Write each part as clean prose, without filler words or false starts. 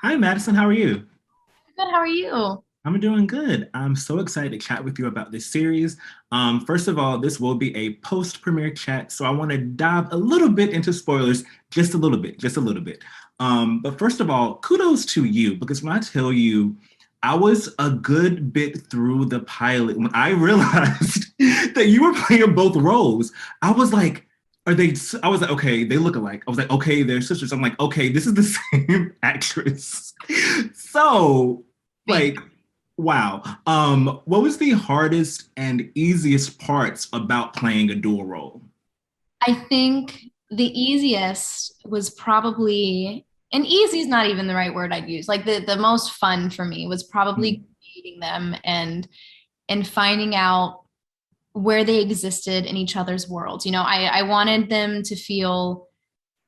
Hi, Madison. How are you? Good, how are you? I'm doing good. I'm so excited to chat with you about this series. First of all, this will be a post-premiere chat, so I want to dive a little bit into spoilers, just a little bit, just a little bit. But first of all, kudos to you because when I tell you, I was a good bit through the pilot when I realized that you were playing both roles. I was like, are they? I was like, okay, they look alike. I was like, okay, they're sisters. I'm like, okay, this is the same actress. So, Thank like, wow. What was the hardest and easiest parts about playing a dual role? I think the easiest was probably, and easy is not even the right word I'd use. Like the most fun for me was probably Mhm. meeting them and finding out where they existed in each other's worlds. I wanted them to feel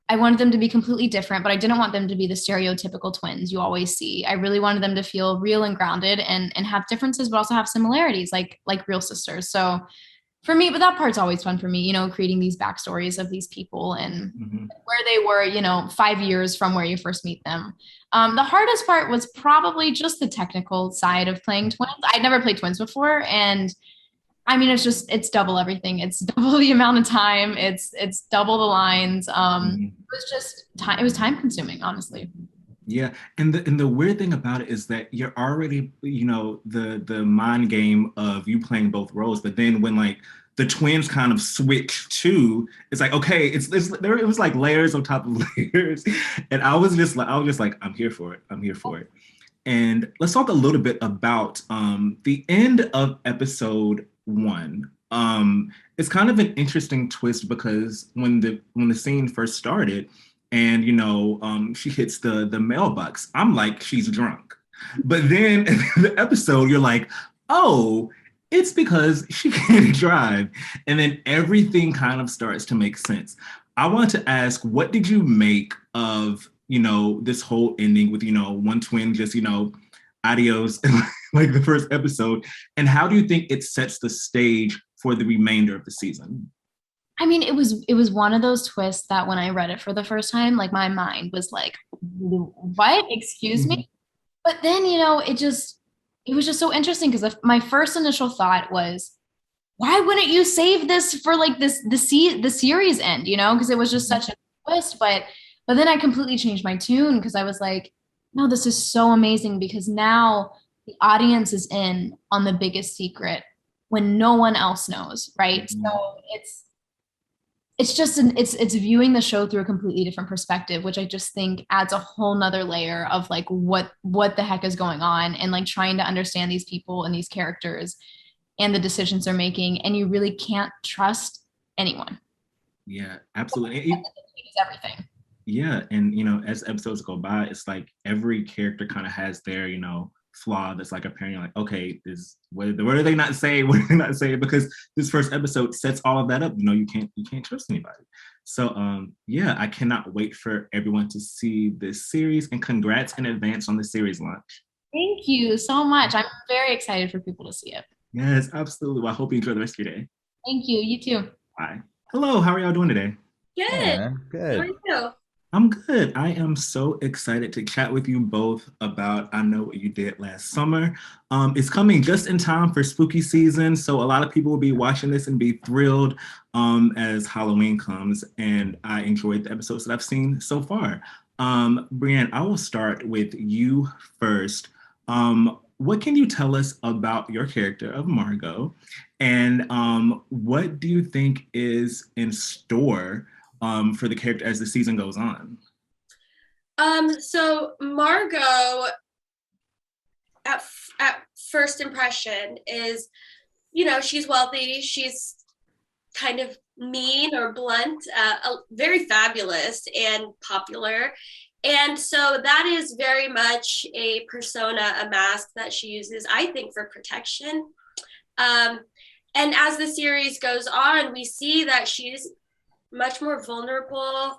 I wanted them to be completely different, but I didn't want them to be the stereotypical twins you always see. I really wanted them to feel real and grounded and have differences, but also have similarities like real sisters. So for me, but that part's always fun for me, creating these backstories of these people and Mhm. where they were, 5 years from where you first meet them. The hardest part was probably just the technical side of playing twins. I'd never played twins before, and I mean, it's double everything. It's double the amount of time. It's double the lines. Mhm. It was just time. It was time consuming, honestly. Yeah, and the weird thing about it is that you're already, the mind game of you playing both roles, but then when like the twins kind of switch to, it's like okay, it's there. It was like layers on top of layers, and I was just like, I'm here for it. I'm here for it. And let's talk a little bit about the end of episode one. It's kind of an interesting twist because when the scene first started, and she hits the mailbox, I'm like, she's drunk. But then in the episode, you're like, oh, it's because she can't drive, and then everything kind of starts to make sense. I want to ask, what did you make of this whole ending with one twin just adios in like the first episode, and how do you think it sets the stage for the remainder of the season? I mean, it was one of those twists that when I read it for the first time, like my mind was like, "What? Excuse me?" Mhm. But then, it was just so interesting because my first initial thought was, why wouldn't you save this for like the series end, because it was just such a twist. But then I completely changed my tune because I was like, no, this is so amazing because now the audience is in on the biggest secret when no one else knows, right? Mhm. So it's just it's viewing the show through a completely different perspective, which I just think adds a whole nother layer of like what the heck is going on, and like trying to understand these people and these characters and the decisions they're making, and you really can't trust anyone. Yeah, absolutely. It's everything. Yeah, and as episodes go by, it's like every character kind of has their flaw that's like apparently like, okay, this what are they not saying? What are they not saying? Because this first episode sets all of that up. You can't trust anybody. So yeah, I cannot wait for everyone to see this series, and congrats in advance on the series launch. Thank you so much. I'm very excited for people to see it. Yes, absolutely. Well, I hope you enjoy the rest of your day. Thank you. You too. Bye. Hello, how are y'all doing today? Hey Good. man, How are good. you? I'm good. I am so excited to chat with you both about I Know What You Did Last Summer. It's coming just in time for spooky season, so a lot of people will be watching this and be thrilled as Halloween comes. And I enjoyed the episodes that I've seen so far. Brianne, I will start with you first. What can you tell us about your character of Margot, and what do you think is in store for the character as the season goes on? So Margot at first impression is, she's wealthy, she's kind of mean or blunt, very fabulous and popular. And so that is very much a persona, a mask that she uses, I think, for protection. Um, and as the series goes on, we see that she's much more vulnerable,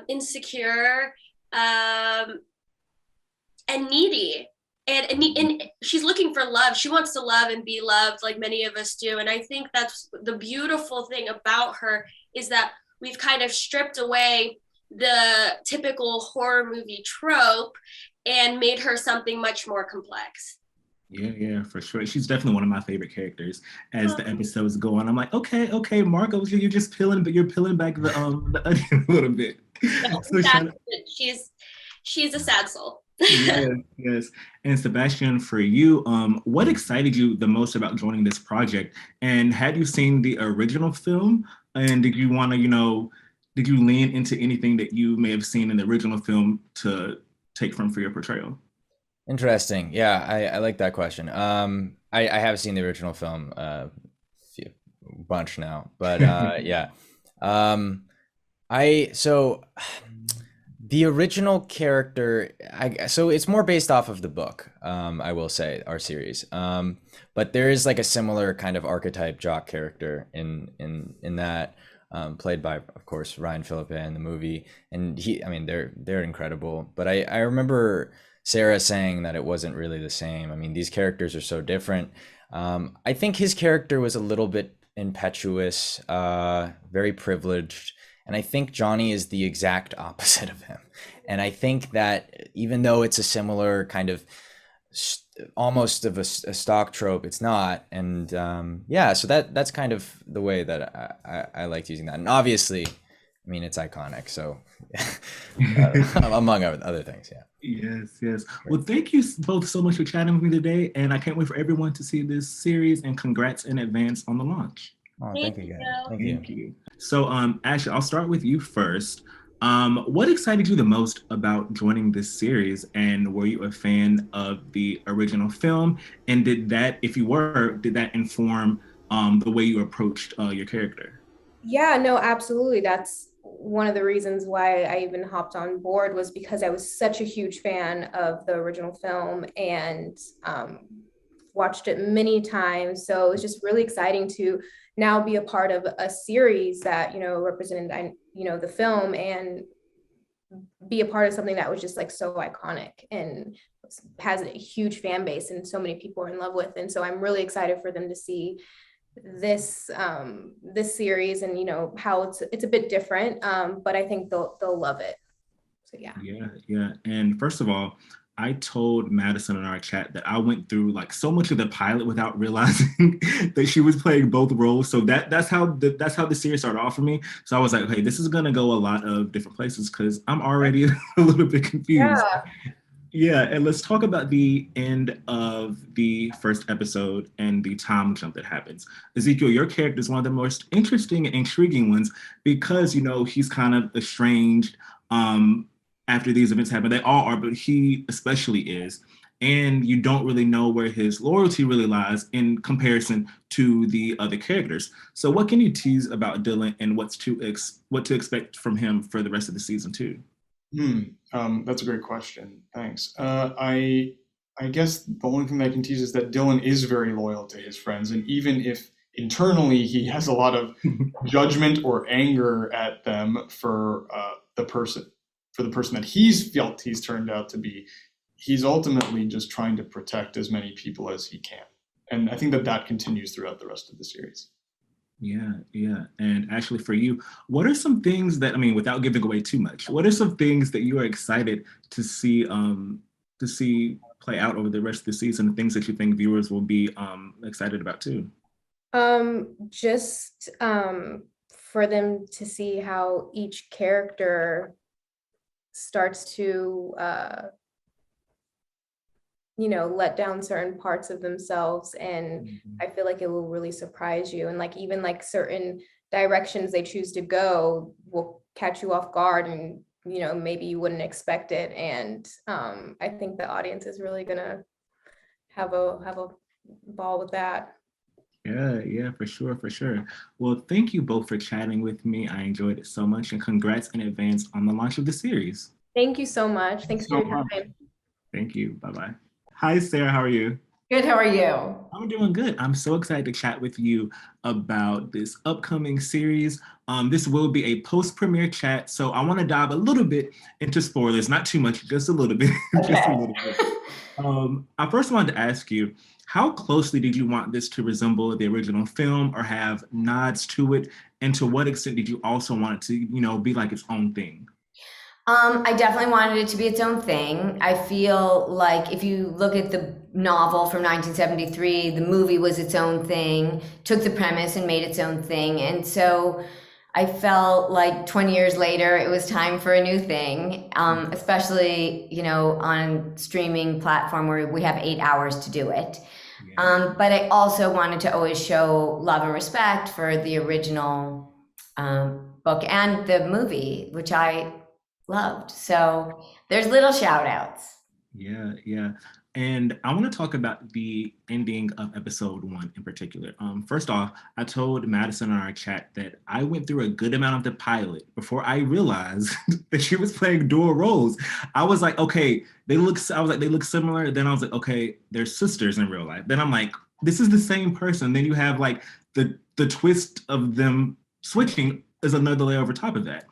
insecure, um, and needy. And she's looking for love. She wants to love and be loved like many of us do. And I think that's the beautiful thing about her, is that we've kind of stripped away the typical horror movie trope, and made her something much more complex. Yeah, for sure. She's definitely one of my favorite characters. As the episodes go on, I'm like, okay, Marco, you're just peeling, but you're peeling back the onion a little bit. No, So she's a sad soul. yes. And Sebastian, for you, what excited you the most about joining this project? And had you seen the original film? And did you want to, did you lean into anything that you may have seen in the original film to take from for your portrayal? Interesting. Yeah, I like that question. I have seen the original film few bunch now, but yeah. So the original character, so it's more based off of the book, I will say, our series. But there is like a similar kind of archetype jock character in that, played by, of course, Ryan Phillippe in the movie, and they're incredible. But I remember Sara saying that it wasn't really the same. I mean, these characters are so different. I think his character was a little bit impetuous, very privileged. And I think Johnny is the exact opposite of him. And I think that even though it's a similar kind of almost of a stock trope, it's not. And so that's kind of the way that I liked using that. And obviously, I mean, it's iconic. So among other things, yeah. Yes. Well, thank you both so much for chatting with me today. And I can't wait for everyone to see this series, and congrats in advance on the launch. Oh, thank you, guys. Thank you. So, Ashley, I'll start with you first. What excited you the most about joining this series, and were you a fan of the original film? And did that inform the way you approached your character? Yeah, no, absolutely. That's one of the reasons why I even hopped on board, was because I was such a huge fan of the original film and watched it many times. So it was just really exciting to now be a part of a series that, represented, the film, and be a part of something that was just like so iconic and has a huge fan base and so many people are in love with. And so I'm really excited for them to see this series, and how it's a bit different, but I think they'll love it. So yeah. And first of all, I told Madison in our chat that I went through like so much of the pilot without realizing that she was playing both roles. So that's how the series started off for me. So I was like, okay, this is gonna go a lot of different places because I'm already a little bit confused. Yeah, and let's talk about the end of the first episode and the time jump that happens. Ezekiel, your character is one of the most interesting and intriguing ones because, he's kind of estranged after these events happen. They all are, but he especially is. And you don't really know where his loyalty really lies in comparison to the other characters. So what can you tease about Dylan, and what to expect from him for the rest of the season 2? That's a great question. Thanks. I guess the only thing that I can tease is that Dylan is very loyal to his friends, and even if internally he has a lot of judgment or anger at them for the person that he's felt he's turned out to be, he's ultimately just trying to protect as many people as he can. And I think that continues throughout the rest of the series. Yeah. And actually, for you, what are some things that, without giving away too much, what are some things that you are excited to see play out over the rest of the season, things that you think viewers will be excited about too? Just for them to see how each character starts to let down certain parts of themselves, and I feel like it will really surprise you, and like even like certain directions they choose to go will catch you off guard, and maybe you wouldn't expect it. And I think the audience is really gonna have a ball with that. Yeah, for sure. Well, thank you both for chatting with me. I enjoyed it so much, and congrats in advance on the launch of the series. Thank you so much. Thanks for your time. Thank you. Bye-bye. Hi, Sara. How are you? Good. How are you? I'm doing good. I'm so excited to chat with you about this upcoming series. This will be a post-premiere chat, so I want to dive a little bit into spoilers, not too much, just a little bit. Okay. Just a little bit. I first wanted to ask you, how closely did you want this to resemble the original film or have nods to it? And to what extent did you also want it to, be like its own thing? I definitely wanted it to be its own thing. I feel like if you look at the novel from 1973, the movie was its own thing, took the premise and made its own thing. And so I felt like 20 years later, it was time for a new thing, especially, you know, on streaming platform where we have 8 hours to do it. But I also wanted to always show love and respect for the original book and the movie, which I loved. So there's little shout outs. Yeah, yeah. And I want to talk about the ending of episode 1 in particular. First off, I told Madison in our chat that I went through a good amount of the pilot before I realized that she was playing dual roles. I was like, okay, they look similar. Then I was like, okay, they're sisters in real life. Then I'm like, this is the same person. Then you have like the twist of them switching is another layer over top of that.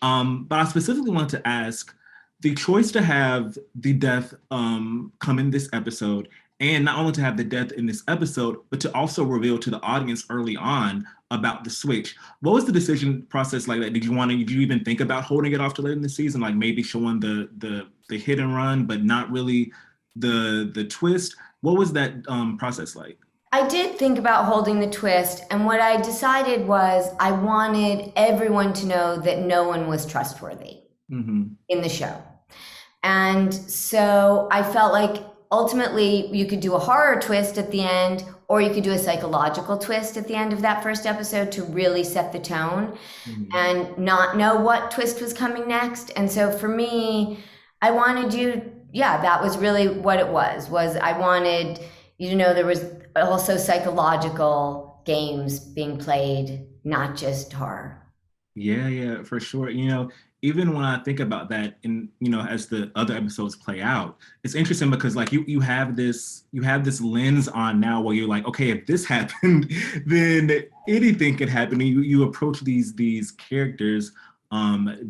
But I specifically wanted to ask, the choice to have the death come in this episode, and not only to have the death in this episode, but to also reveal to the audience early on about the switch. What was the decision process like that? Did you even think about holding it off to later in the season, like maybe showing the hit and run, but not really the twist? What was that process like? I did think about holding the twist, and what I decided was I wanted everyone to know that no one was trustworthy in the show. And so I felt like ultimately you could do a horror twist at the end, or you could do a psychological twist at the end of that first episode to really set the tone and not know what twist was coming next. And so for me, I wanted that was really what it was I wanted you to know there was also psychological games being played, not just horror. Yeah, for sure. You know, even when I think about that, and you know, as the other episodes play out, it's interesting because like you have this lens on now where you're like, okay, if this happened, then anything could happen. And you approach these characters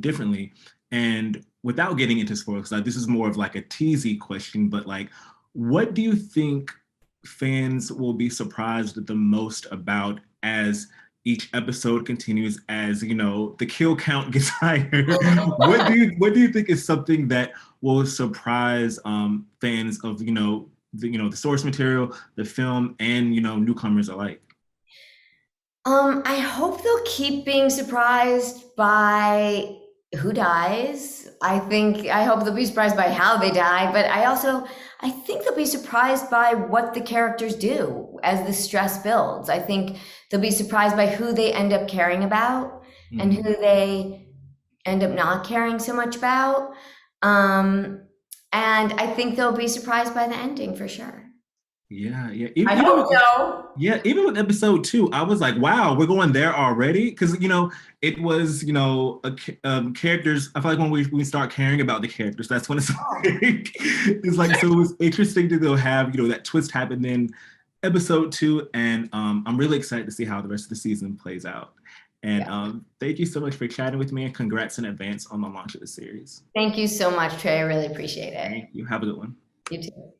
differently. And without getting into spoilers, like this is more of like a teasy question, but like, what do you think fans will be surprised the most about as each episode continues, as you know the kill count gets higher? What do you think is something that will surprise fans of the source material, the film, and newcomers alike? I hope they'll keep being surprised by who dies. I hope they'll be surprised by how they die, but I think they'll be surprised by what the characters do as the stress builds. I think they'll be surprised by who they end up caring about and who they end up not caring so much about. And I think they'll be surprised by the ending for sure. Yeah. I hope so. Yeah, even with episode 2, I was like, wow, we're going there already? Because, it was, characters. I feel like when we start caring about the characters, that's when it's like, so it was interesting to have, that twist happen in episode 2. And I'm really excited to see how the rest of the season plays out. And thank you so much for chatting with me, and congrats in advance on the launch of the series. Thank you so much, Trey. I really appreciate it. Thank you. Have a good one. You too.